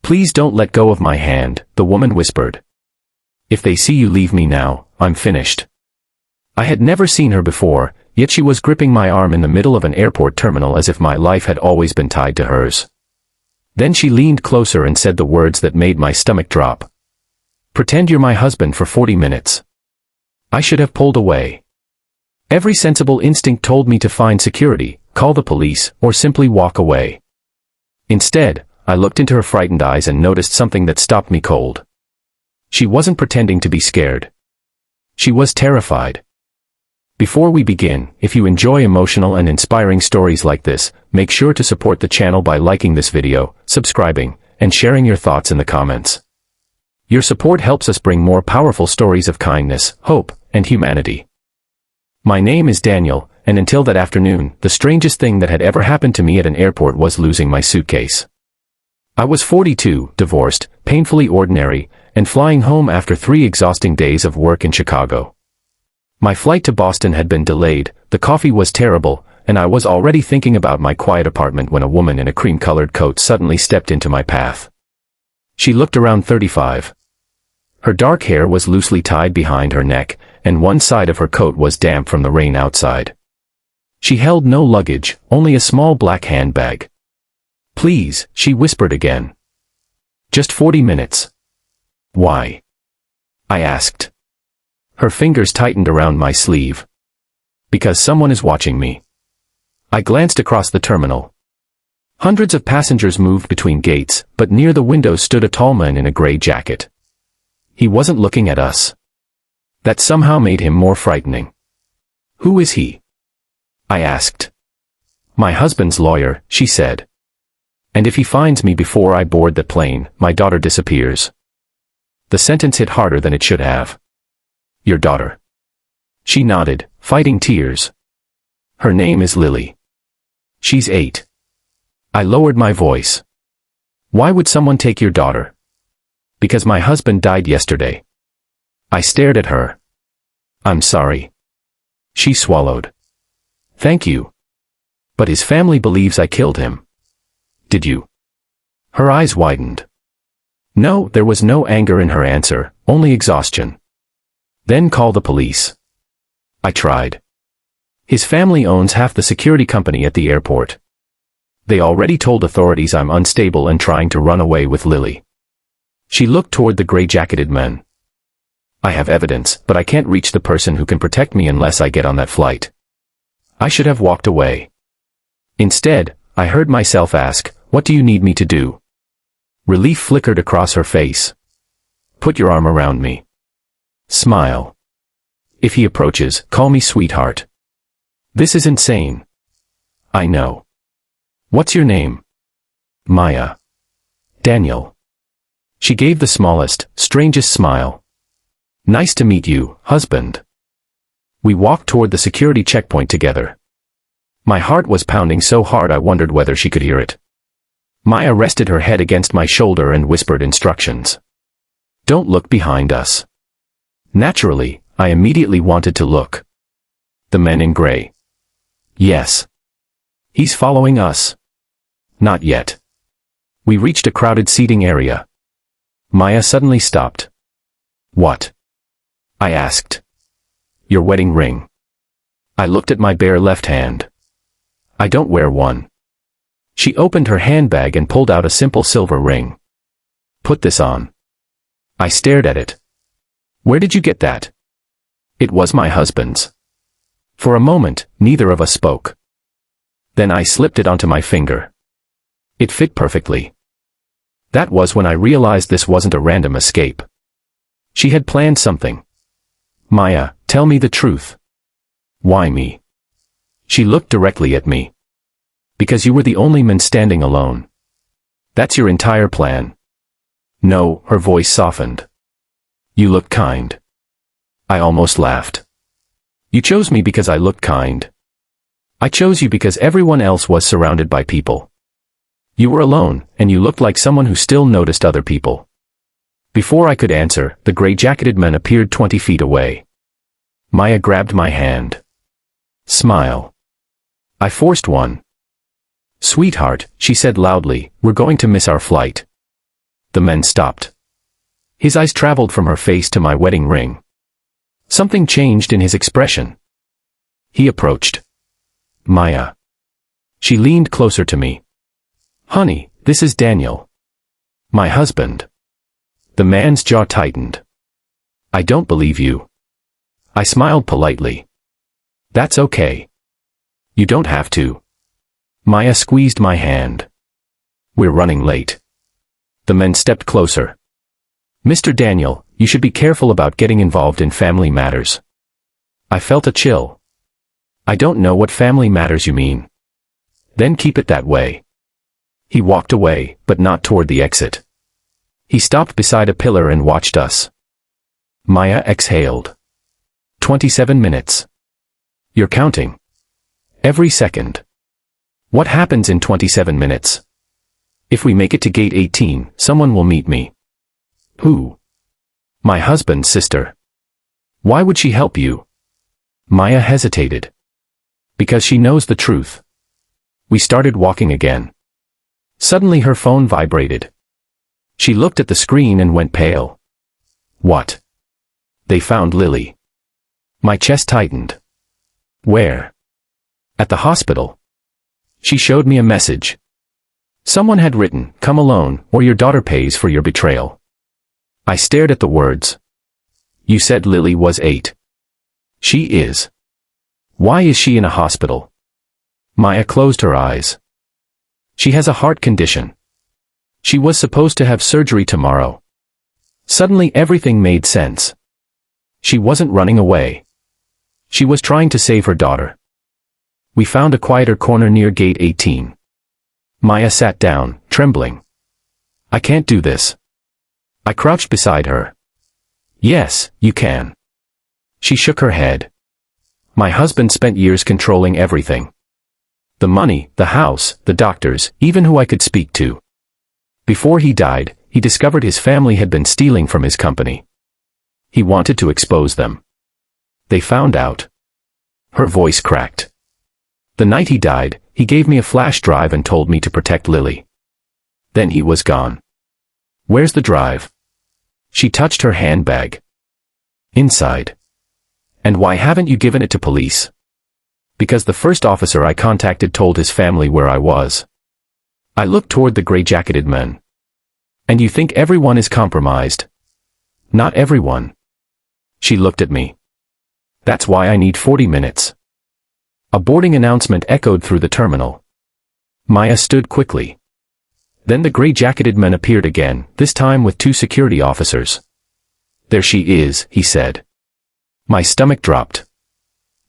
Please don't let go of my hand, the woman whispered. If they see you leave me now, I'm finished. I had never seen her before, yet she was gripping my arm in the middle of an airport terminal as if my life had always been tied to hers. Then she leaned closer and said the words that made my stomach drop. Pretend you're my husband for 40 minutes. I should have pulled away. Every sensible instinct told me to find security, call the police, or simply walk away. Instead, I looked into her frightened eyes and noticed something that stopped me cold. She wasn't pretending to be scared. She was terrified. Before we begin, if you enjoy emotional and inspiring stories like this, make sure to support the channel by liking this video, subscribing, and sharing your thoughts in the comments. Your support helps us bring more powerful stories of kindness, hope, and humanity. My name is Daniel, and until that afternoon, the strangest thing that had ever happened to me at an airport was losing my suitcase. I was 42, divorced, painfully ordinary, and flying home after 3 exhausting days of work in Chicago. My flight to Boston had been delayed, the coffee was terrible, and I was already thinking about my quiet apartment when a woman in a cream-colored coat suddenly stepped into my path. She looked around 35. Her dark hair was loosely tied behind her neck, and one side of her coat was damp from the rain outside. She held no luggage, only a small black handbag. Please, she whispered again. Just 40 minutes. Why? I asked. Her fingers tightened around my sleeve. Because someone is watching me. I glanced across the terminal. Hundreds of passengers moved between gates, but near the window stood a tall man in a gray jacket. He wasn't looking at us. That somehow made him more frightening. Who is he? I asked. My husband's lawyer, she said. And if he finds me before I board the plane, my daughter disappears. The sentence hit harder than it should have. Your daughter. She nodded, fighting tears. Her name is Lily. She's 8. I lowered my voice. Why would someone take your daughter? Because my husband died yesterday. I stared at her. I'm sorry. She swallowed. Thank you. But his family believes I killed him. Did you? Her eyes widened. No, there was no anger in her answer, only exhaustion. Then call the police. I tried. His family owns half the security company at the airport. They already told authorities I'm unstable and trying to run away with Lily. She looked toward the gray-jacketed men. I have evidence, but I can't reach the person who can protect me unless I get on that flight. I should have walked away. Instead, I heard myself ask, what do you need me to do? Relief flickered across her face. Put your arm around me. Smile. If he approaches, call me sweetheart. This is insane. I know. What's your name? Maya. Daniel. She gave the smallest, strangest smile. Nice to meet you, husband. We walked toward the security checkpoint together. My heart was pounding so hard I wondered whether she could hear it. Maya rested her head against my shoulder and whispered instructions. Don't look behind us. Naturally, I immediately wanted to look. The men in gray. Yes. He's following us. Not yet. We reached a crowded seating area. Maya suddenly stopped. What? I asked. Your wedding ring. I looked at my bare left hand. I don't wear one. She opened her handbag and pulled out a simple silver ring. Put this on. I stared at it. Where did you get that? It was my husband's. For a moment, neither of us spoke. Then I slipped it onto my finger. It fit perfectly. That was when I realized this wasn't a random escape. She had planned something. Maya, tell me the truth. Why me? She looked directly at me. Because you were the only man standing alone. That's your entire plan. No, her voice softened. You look kind. I almost laughed. You chose me because I looked kind. I chose you because everyone else was surrounded by people. You were alone, and you looked like someone who still noticed other people. Before I could answer, the gray-jacketed man appeared 20 feet away. Maya grabbed my hand. Smile. I forced one. Sweetheart, she said loudly, we're going to miss our flight. The man stopped. His eyes traveled from her face to my wedding ring. Something changed in his expression. He approached. Maya. She leaned closer to me. Honey, this is Daniel. My husband. The man's jaw tightened. I don't believe you. I smiled politely. That's okay. You don't have to. Maya squeezed my hand. We're running late. The man stepped closer. Mr. Daniel, you should be careful about getting involved in family matters. I felt a chill. I don't know what family matters you mean. Then keep it that way. He walked away, but not toward the exit. He stopped beside a pillar and watched us. Maya exhaled. 27 minutes. You're counting. Every second. What happens in 27 minutes? If we make it to gate 18, someone will meet me. Who? My husband's sister. Why would she help you? Maya hesitated. Because she knows the truth. We started walking again. Suddenly her phone vibrated. She looked at the screen and went pale. What? They found Lily. My chest tightened. Where? At the hospital. She showed me a message. Someone had written, "Come alone, or your daughter pays for your betrayal." I stared at the words. You said Lily was 8. She is. Why is she in a hospital? Maya closed her eyes. She has a heart condition. She was supposed to have surgery tomorrow. Suddenly everything made sense. She wasn't running away. She was trying to save her daughter. We found a quieter corner near gate 18. Maya sat down, trembling. I can't do this. I crouched beside her. Yes, you can. She shook her head. My husband spent years controlling everything. The money, the house, the doctors, even who I could speak to. Before he died, he discovered his family had been stealing from his company. He wanted to expose them. They found out. Her voice cracked. The night he died, he gave me a flash drive and told me to protect Lily. Then he was gone. Where's the drive? She touched her handbag. Inside. And why haven't you given it to police? Because the first officer I contacted told his family where I was. I looked toward the gray-jacketed men. And you think everyone is compromised? Not everyone. She looked at me. That's why I need 40 minutes. A boarding announcement echoed through the terminal. Maya stood quickly. Then the gray-jacketed men appeared again, this time with 2 security officers. There she is, he said. My stomach dropped.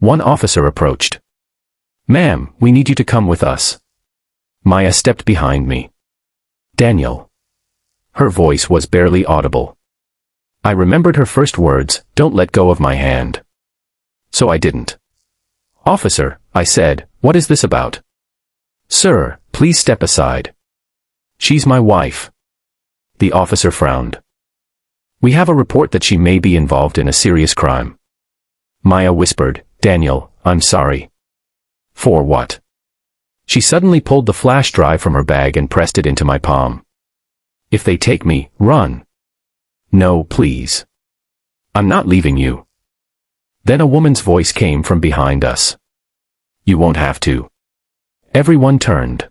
One officer approached. Ma'am, we need you to come with us. Maya stepped behind me. Daniel. Her voice was barely audible. I remembered her first words, don't let go of my hand. So I didn't. Officer, I said, what is this about? Sir, please step aside. She's my wife. The officer frowned. We have a report that she may be involved in a serious crime. Maya whispered, Daniel, I'm sorry. For what? She suddenly pulled the flash drive from her bag and pressed it into my palm. If they take me, run. No, please. I'm not leaving you. Then a woman's voice came from behind us. You won't have to. Everyone turned.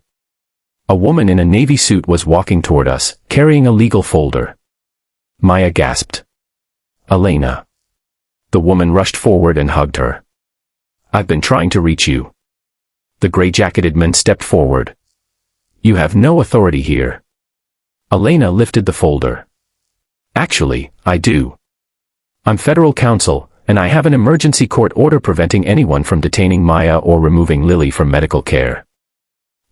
A woman in a navy suit was walking toward us, carrying a legal folder. Maya gasped. Elena. The woman rushed forward and hugged her. I've been trying to reach you. The gray-jacketed man stepped forward. You have no authority here. Elena lifted the folder. Actually, I do. I'm federal counsel, and I have an emergency court order preventing anyone from detaining Maya or removing Lily from medical care.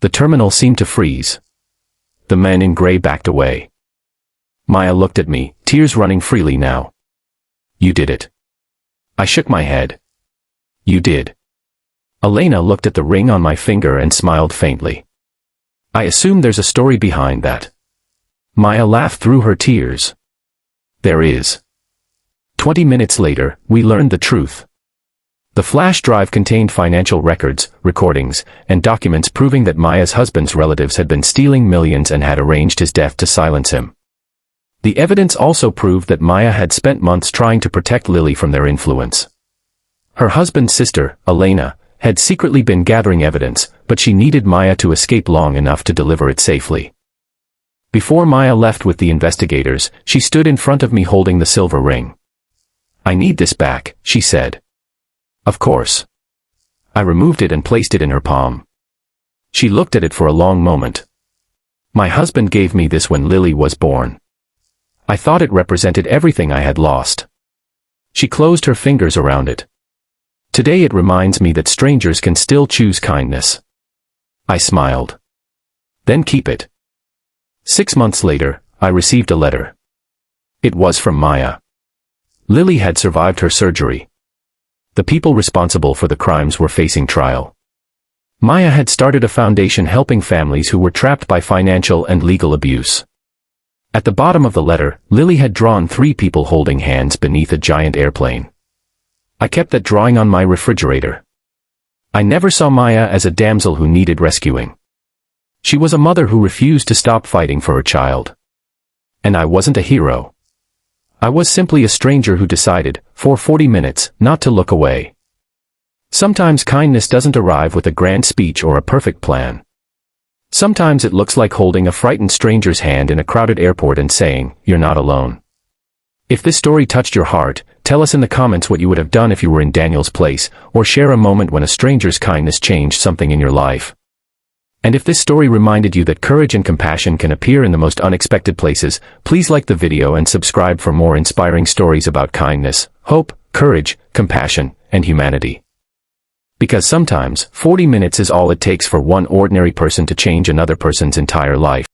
The terminal seemed to freeze. The man in gray backed away. Maya looked at me, tears running freely now. You did it. I shook my head. You did. Elena looked at the ring on my finger and smiled faintly. I assume there's a story behind that. Maya laughed through her tears. There is. 20 minutes later, we learned the truth. The flash drive contained financial records, recordings, and documents proving that Maya's husband's relatives had been stealing millions and had arranged his death to silence him. The evidence also proved that Maya had spent months trying to protect Lily from their influence. Her husband's sister, Elena, had secretly been gathering evidence, but she needed Maya to escape long enough to deliver it safely. Before Maya left with the investigators, she stood in front of me holding the silver ring. "I need this back," she said. "Of course." I removed it and placed it in her palm. She looked at it for a long moment. "My husband gave me this when Lily was born. I thought it represented everything I had lost." She closed her fingers around it. "Today it reminds me that strangers can still choose kindness." I smiled. "Then keep it." 6 months later, I received a letter. It was from Maya. Lily had survived her surgery. The people responsible for the crimes were facing trial. Maya had started a foundation helping families who were trapped by financial and legal abuse. At the bottom of the letter, Lily had drawn 3 people holding hands beneath a giant airplane. I kept that drawing on my refrigerator. I never saw Maya as a damsel who needed rescuing. She was a mother who refused to stop fighting for her child. And I wasn't a hero. I was simply a stranger who decided, for 40 minutes, not to look away. Sometimes kindness doesn't arrive with a grand speech or a perfect plan. Sometimes it looks like holding a frightened stranger's hand in a crowded airport and saying, "You're not alone." If this story touched your heart, tell us in the comments what you would have done if you were in Daniel's place, or share a moment when a stranger's kindness changed something in your life. And if this story reminded you that courage and compassion can appear in the most unexpected places, please like the video and subscribe for more inspiring stories about kindness, hope, courage, compassion, and humanity. Because sometimes, 40 minutes is all it takes for one ordinary person to change another person's entire life.